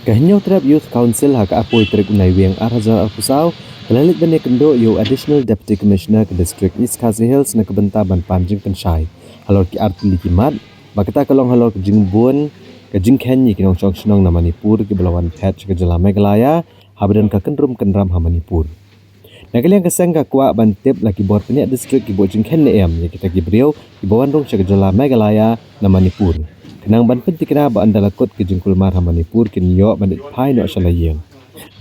Kahinyaw Trap Youth Council haka apoy trik unay wiyang arajan alpusaw, kalalit ba ni kendo yung Additional Deputy Commissioner ke District East Khasi Hills na kabentaban Panjing Pensai. Halor ki arti likimat, bakita kalong halor ke Jingbun, ke Jingken yi kinong chong na Manipur ke Belawan Patch ke Jala Meghalaya, habadan ka kendram ha Manipur. Nagaliang kasang kakwa bantip laki buat penyak district ki buat Jingken ne em, ya kita gibriau ki bawandong ke Jala Meghalaya na Manipur. Kenang ban penting kena ba anda lakot ke jengkul mar Manipur kin yo bandit pai no salayeng.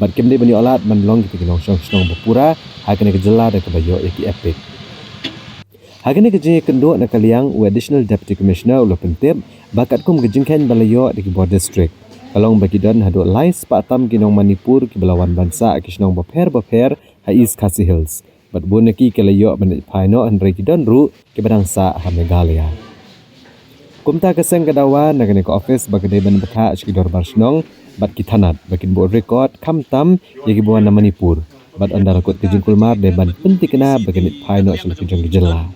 Bat kemde bani olat man long kita kinong song bapura hakene ke jela da ke bayo eki epic. Hakene ke jeng kendo na kaliang additional deputy commissioner ulo pentip bakat kum ke jengken balayo di bawah district. Kalong bagi don hado lais patam kinong Manipur ki belawan bansa ki snong baper ha East Khasi Hills. Bat boneki ke layo bandit pai no andre ki don ru ke badangsa ha Meghalaya. Kumta keseng kadawa nagani ke office bagade ban bekha skidor barsnong bat kitanat bakin bo record kamtam yagi buan na Manipur bat andar kot ke jingkul mar de ban penting kena bagani pai no sul kijong jela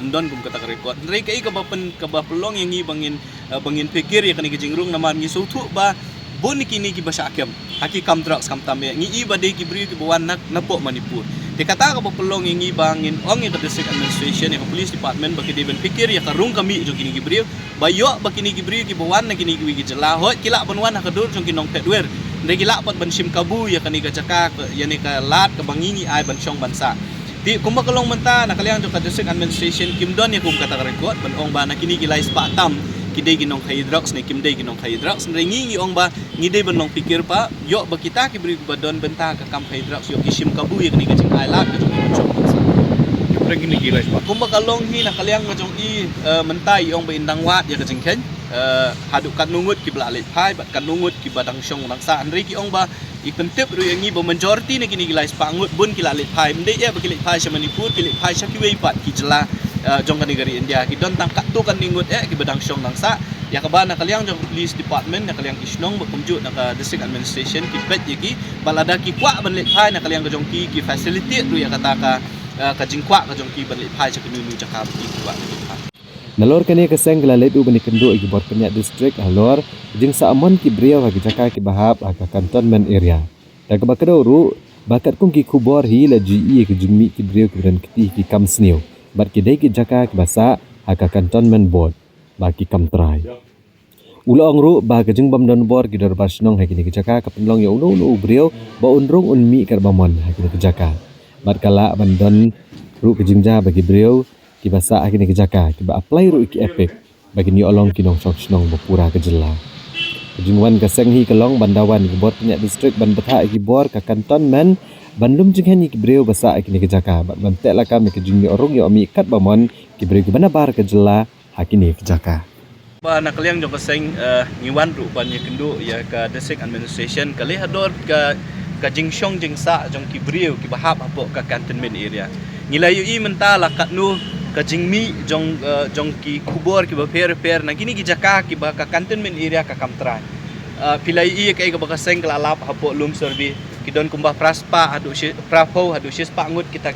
ndon kum kata record ndrei kai ka bapen ka ba pelong yang i bangin pikir ya kani ke jingrung namar ngi sutu ba bon kini ki basa akem haki kam drugs kam tambe ngi i bade ki bri ki buan nak napo Manipur te kata ka ba pelong yang i bangin ong ka district administration ya police department baki de ben pikir ya karung kami jo kini ki bri bayo bakini ki bri ki buan na kini ki jela hot kila banwan ha kadur jong kinong petwer ndrei kila pat ban sim kabu ya kani ka jaka ya ni ka lat ka bangingi ai ban syong bansa di kumba kalong menta na kaliang jo ka district administration kimdon ya kum kata record ban ong ba na kini ki lais patam kidai ginong hydrox ni kimdai ginong hydrox ngi ong ba ngidai benong pikir pa yo ba kita ki beri badon benta ka kam hydrox yo kisim kabu ya ni kacing ailat ka jong chok yo pregi ni gilais pa kumba kalong ni na kaliang ma jong i mentai ong ba indang wat ya kacing ken haduk kan nungut ki blalai pai bat kan nungut ki badang syong bangsa andri ki ong ba i pentip ru yang i ba majority ni kini gilais pa ngut bun ki lalai pai mendai ya ba ki pai sa Manipur ki pai sa ki wei pat ki jela jong negeri India ki don tangkat tu kan ningut ki badang syong langsa ya ka ba na kaliang jong police department na kaliang isnong bakumju na ka district administration ki pet yaki balada ki kwa ban let phai na kaliang ka jong ki facility ru ya kata ka jingkwa ka jong ki ban let phai sa kinunu jaka ki kwa nalor kani ke seng lalet u bani kendo ki bor penyak district alor jing sa amon ki briau ha jaka ki bahap ha cantonment area da ka bakado ru bakat kum ki kubor hi la GE ki jingmi ki briau ki ran ki kam snew bat ki dai ki jaka ki basa haka cantonment board baki kam trai ulong ru ba ka jing bam don bor ki dor basnong ha kini ki jaka ka penlong ya unu briau ba unrung unmi kar bamon ha kini ki jaka bat kala bandon ru ki jingja bagi briau ki basa ha kini ki jaka ki ba apply ru ki epic bagi ni olong ki nong snong bapura ke jela jingwan ka senghi kalong bandawan ki bor penyak district ban betha ki bor ka cantonment bandum jinghen ki breu basa kini ke jaka bat bantek la kam ki jingni orong yo mi kat bamon ki breu ki banabar ke jela hakini ke jaka ba na kaliang jong kaseng ngiwan ru ban ye kendo ya ka district administration kali hador ka jingsyong jingsa jong ki breu ki bahap apo ka cantonment area ngilayu i menta la katnu ka jingmi jong ki kubor ki ba per na kini ki jaka ki ba ka cantonment area ka kamtran pilai i kai ka bakaseng kalalap apo lum servi kidon kumbah praspa adu prapo adu sis pangut kita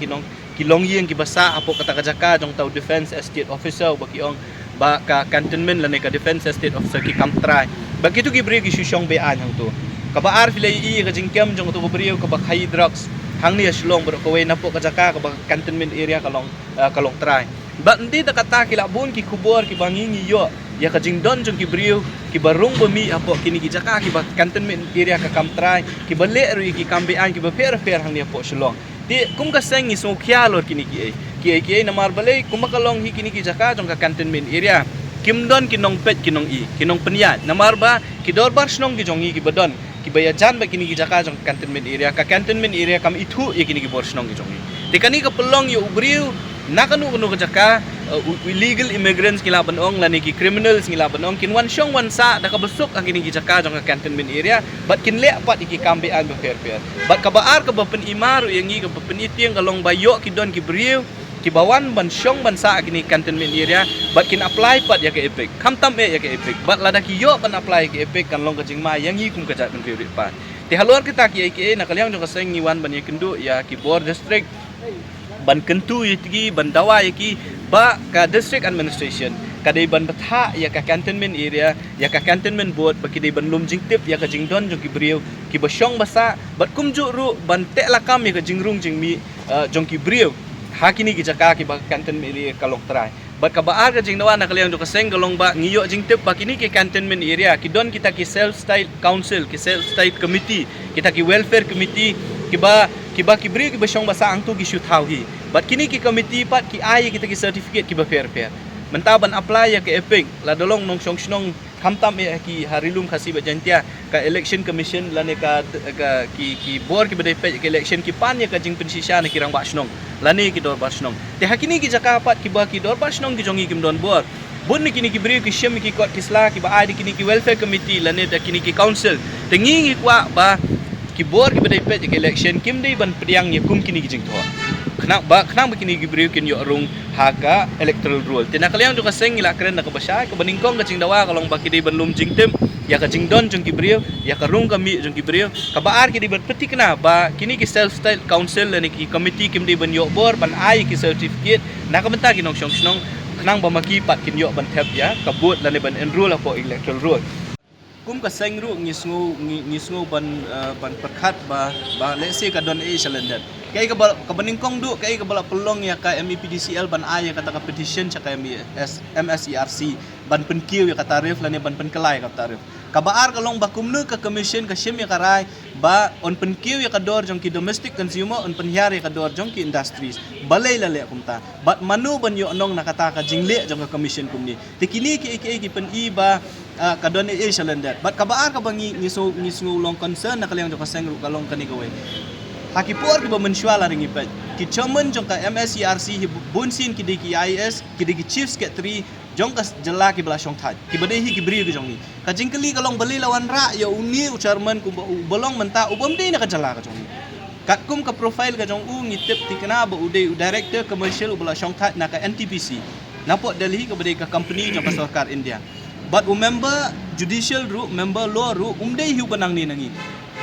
kilong yeng ki basa apo kata kajaka jong tau defense estate officer baki ong ba ka cantonment la ka defense estate officer ki kamtrai bagi tu ki bri ki syong be an hang tu ka ba ar filai i ka jingkem jong tu bri ka ba khai drugs hang ni aslong bro ko we napo kajaka ka ba cantonment area kalong trai ba ndi ta kata ki labun ki kubor ki bangingi yo ya ka jingdon jong ki bri ki barung bumi apo kini ki jaka ki ba cantonment area ka kamtrai ki ba le ru ki kambe an ki ba per hang ni apo slong ti kum ka sengi so khyalor kini ki namar balai kum kalong hi kini ki jaka jong ka cantonment area kimdon kinong pet kinong penyan namar ba ki dorbar snong ki jongi ki badon ki bayajan ba kini ki jaka jong cantonment area kam itu ya kini ki bor snong ki jongi ti kani ka pelong yo ubriu nakanu ka jaka illegal immigrants kila banong lani ki criminals kila banong kinwan syong wansa da ka besuk ang kini ki jaka jong ka cantonment area bat kinle pat iki kambe an ba per bat ka baar ka ba pen imaru yang ka ba pen itiang kalong bayo ki don ki briu ki bawan ban syong bansa kini cantonment area bat kin apply pat ya ke epic kamtam ya ke epic bat lada ki yo ban apply ke epic kan long ka jingma yang hi kum ka jat pen favorite pa ti halor kita ki na kaliang jong ka seng ngiwan ban ye kendo ya ki bor district ban kentu yiki ban dawa yiki ba ka district administration kadai ban betha ya ka cantonment area ya ka cantonment board baki dai ban lum jing tip ya ka jing don jong ki brio ki ba syong basa bat kum ju ru ban te la kam ya ka jing rung jing mi jong ki brio hakini ki jaka ki ba cantonment area kalong trai bat ka ba ar ka jing nawan na kaliang jo ka seng kalong ba ngiyo jing tip bakini ki cantonment area ki don kita ki self style council ki self style committee kita ki welfare committee ki ba ki brio ki ba syong basa ang tu ki shoot how hi bat kini ki committee pat ki ai kita ki certificate ki ba fair mentaban apply ya ke eping la dolong nong song snong kamtam ya ki harilum khasi bajantia ka election commission la ne ka ki board ki bedai pe ke election ki pan ya ka jing pensisha ne kirang ba snong la ne ki dor ba snong te hakini ki jaka pat ki ba ki dor ba snong ki jongi kim don board bun ni kini ki bri ki shem ki kot kisla ki ba ai kini ki welfare committee la ne da kini ki council te ngi kwa ba ki board ki bedai pe ke election kim dei ban pediang ya kum kini ki jing tho kenang begini gibriu kin yo rung haka electoral rule tina kalian juga seng ila keren nak basya ke beningkong ke cingdawa kalong baki di benlum jingtem ya ka jingdon jong gibriu ya ka rung kami jong gibriu ka baar ki di berpeti kena ba kini ki self style council ni ki committee kim di ben yo bor ban ai ki certificate nak menta ki nong snong kenang ba maki pat kin yo ban tap ya ka bot la ne ban enroll po electoral rule kum ka seng ru ngisngu ban perkhat ba lesi ka don e chalender kay ka beningkong du kay ka bala pelong ya ka MEPDCL ban ay kata ka petition sa ka MSERC ban penkiw ya ka tarif lan ban penkelai ka tarif kabaar kalong bakumnu ka commission ka sim ya karai ba on penkiw ya ka dor jong ki domestic consumer on penhiar ya ka dor jong ki industries balay lale kumta bat manu ban yo nong nakata ka jingle jong ka commission kumni tikini ki pen i ba kadon e chalender bat kabaar ka bangi ngisu long concern na kalyang jong ka sengru kalong kani gawai hakipor ki ba mensual ring ipet ki chairman jong ka MSERC hi bunsin ki ki IS ki chief secretary jong ka jela ki bala syong thai ki bade hi ki bri ki jong ni ka jingkeli kalong bali lawan ra ya uni chairman ku bolong menta ubom de na ka jela ka jong ni kat kum ka profile ka jong ngi tip ti kana ba ude director commercial bala syong thai na ka NTPC napot Delhi ka bade ka company jong ka sarkar India but remember judicial ru member law ru umde hi banang ni nangi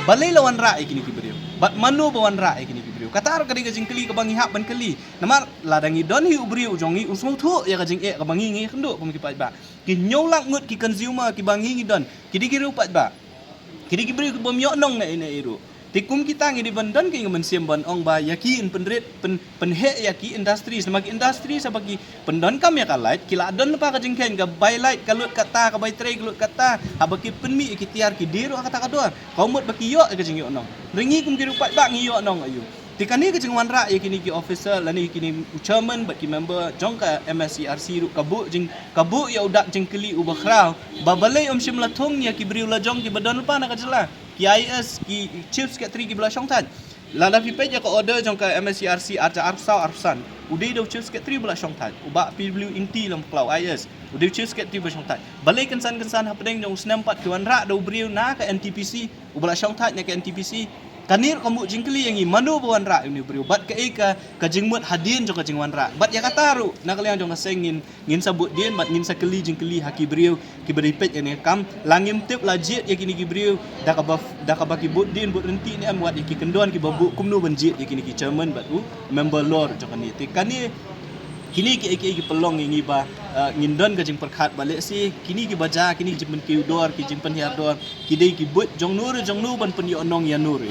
balai lawan ra ikini ki beriu bat manu bawan ra ikini ki beriu katar kadi ka jingkeli ka bangi hak ban keli namar ladangi don hi ubriu jongi usung thu ya ka jing e ka bangi ngi khndo pom ki pat ba ki nyolak ngut ki consumer ki bangi ngi don ki digiru pat ba ki beriu ki bom yo nong na ina iru tikum kita ngi di bandan ki ngi siam ban ong ba yaki in penret penhe yaki industri semagi industri sabagi pendon kam ya kalait kila don pa ka jingken ka bylight kalut kata ka by tray kalut kata habaki penmi ki tiar ki diru kata ka dor kaumut baki yo ka jing yo nong ringi kum ki rupat ba ngi yo nong ayu tikani ka jingwan ra yakini ki officer lani kini chairman baki member jong ka MSERC ru kabu ya udak jingkeli ubakhrau babalai shimla thong ya ki briu la jong ki badon pa na ka jela ki IS ki chief secretary ki bala syong tan lala fi pe ka order jong ka MSERC arja arsan udai do chief secretary bala syong tan ubak PW inti lam klau IS udai chief secretary bala syong tan balai kensan hapdeng jong snem pat kiwan ra do briu na ka NTPC ubala syong tan ya ka NTPC kanir kamu jingkeli yang manu bawan ra ini beriu bat ka jingmut hadin jong ka jingwan ra bat ya kataru na kalian jong sengin ngin sabut din bat ngin sakeli jingkeli haki beriu ki beripet yang kam langim tip lajit ya kini ki beriu da ka baki bud din bud renti ni am wat ki kendon ki babu kumnu banjit ya kini ki chairman bat member lord jong ni tikani kini ki pelong ngi ba ngindon ka jing perkhat balik si kini ki baja kini jimpen ki dor ki jimpen hiar dor ki dei ki but jong nur ban pen yo nong ya nur